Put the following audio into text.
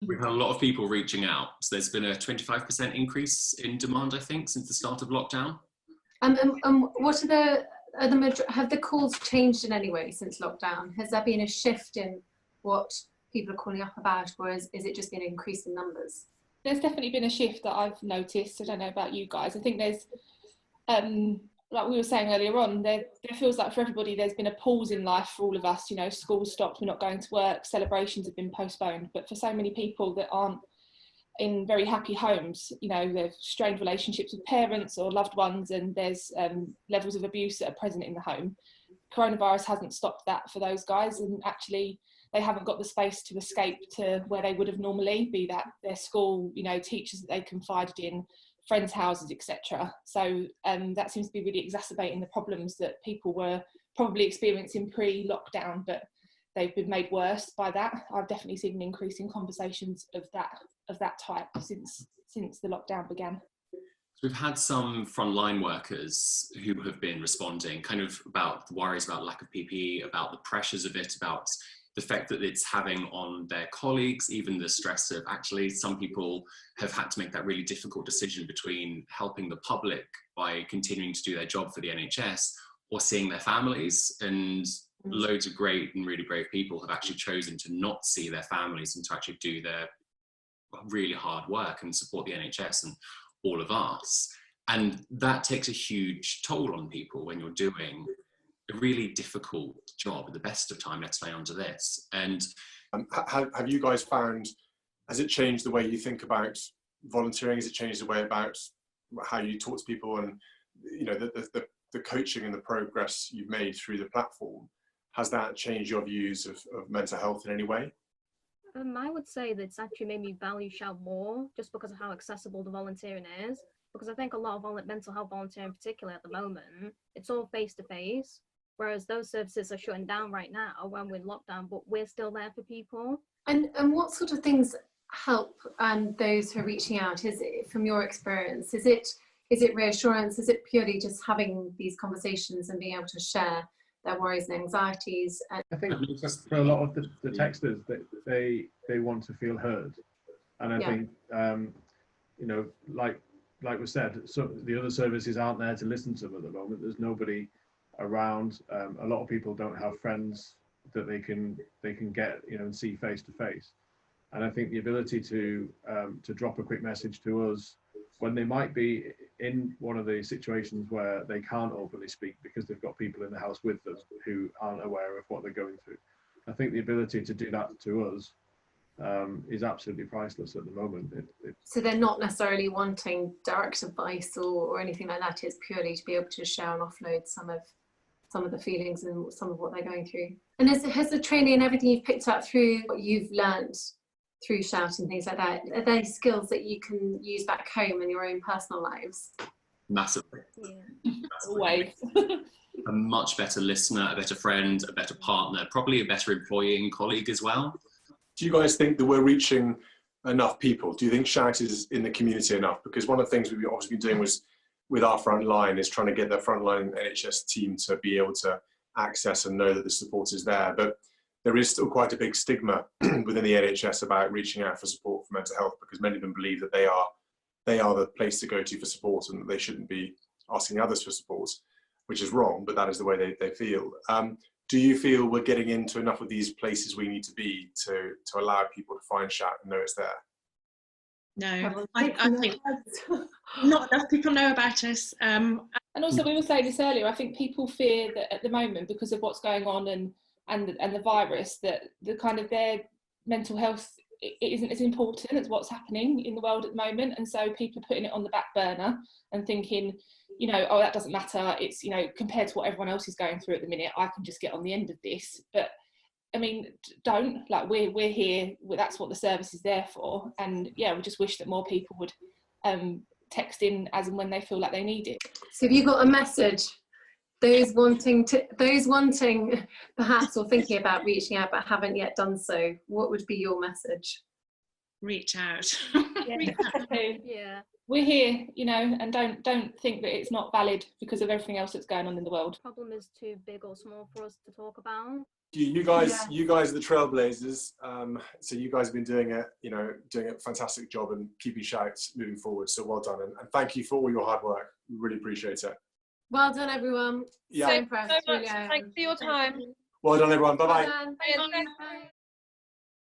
We've had a lot of people reaching out. So there's been a 25% increase in demand, I think, since the start of lockdown. What have the calls changed in any way since lockdown? Has there been a shift in what people are calling up about, or is it just been an increase in numbers? There's definitely been a shift that I've noticed. I don't know about you guys. I think there's, like we were saying earlier on, there feels like for everybody there's been a pause in life for all of us. You know, school stopped, we're not going to work, celebrations have been postponed. But for so many people that aren't in very happy homes, you know, they've strained relationships with parents or loved ones, and there's levels of abuse that are present in the home. Coronavirus hasn't stopped that for those guys, and actually they haven't got the space to escape to where they would have normally, be that their school, you know, teachers that they confided in, friends' houses, etc. So that seems to be really exacerbating the problems that people were probably experiencing pre-lockdown, but they've been made worse by that. I've definitely seen an increase in conversations of that type since the lockdown began. We've had some frontline workers who have been responding kind of about the worries about lack of PPE, about the pressures of it, about the effect that it's having on their colleagues, even the stress of actually some people have had to make that really difficult decision between helping the public by continuing to do their job for the NHS or seeing their families. And loads of great and really brave people have actually chosen to not see their families and to actually do their really hard work and support the NHS and all of us. And that takes a huge toll on people when you're doing a really difficult job at the best of time, let's say, under this. And have you guys found, has it changed the way you think about volunteering? Has it changed the way about how you talk to people, and you know, the coaching and the progress you've made through the platform? Has that changed your views of mental health in any way? I would say that it's actually made me value Shout more, just because of how accessible the volunteering is. Because I think a lot of mental health volunteering, particularly at the moment, it's all face-to-face, whereas those services are shutting down right now when we're in lockdown, but we're still there for people. And what sort of things help those who are reaching out? Is it, from your experience, is it reassurance? Is it purely just having these conversations and being able to share their worries and anxieties? I think for a lot of the texters, that they want to feel heard, and I think you know, like was said, so the other services aren't there to listen to them at the moment. There's nobody around. A lot of people don't have friends that they can get, you know, and see face to face. And I think the ability to drop a quick message to us when they might be in one of the situations where they can't openly speak because they've got people in the house with them who aren't aware of what they're going through. I think the ability to do that to us is absolutely priceless at the moment. So they're not necessarily wanting direct advice or anything like that. It's purely to be able to share and offload some of the feelings and some of what they're going through. And has the training and everything you've picked up through what you've learned through Shout and things like that, are they skills that you can use back home in your own personal lives? Massively. Yeah. Always. A much better listener, a better friend, a better partner, probably a better employee and colleague as well. Do you guys think that we're reaching enough people? Do you think Shout is in the community enough? Because one of the things we've obviously been doing was with our front line is trying to get the frontline NHS team to be able to access and know that the support is there. But there is still quite a big stigma within the NHS about reaching out for support for mental health, because many of them believe that they are the place to go to for support and that they shouldn't be asking others for support, which is wrong, but that is the way they feel. Do you feel we're getting into enough of these places we need to be to allow people to find Shout and know it's there? No, I think not enough people know about us. And also, we were saying this earlier, I think people fear that at the moment, because of what's going on and the virus, that the kind of their mental health it isn't as important as what's happening in the world at the moment. And so people are putting it on the back burner and thinking, you know, oh, that doesn't matter. It's, you know, compared to what everyone else is going through at the minute, I can just get on the end of this. But I mean, don't, like, we're here, that's what the service is there for. And yeah, we just wish that more people would text in as and when they feel like they need it. So have you got a message? Those wanting perhaps or thinking about reaching out but haven't yet done so, what would be your message? Reach out. Yeah. We're here, you know, and don't think that it's not valid because of everything else that's going on in the world. The problem is too big or small for us to talk about. You guys are the trailblazers. So you guys have been doing a fantastic job and keeping Shout moving forward. So well done, and thank you for all your hard work. We really appreciate it. Well done, everyone. Yeah. So impressed. So much. Really. Thanks for your time. Well done, everyone. Bye bye. Well done. Thank you. Bye.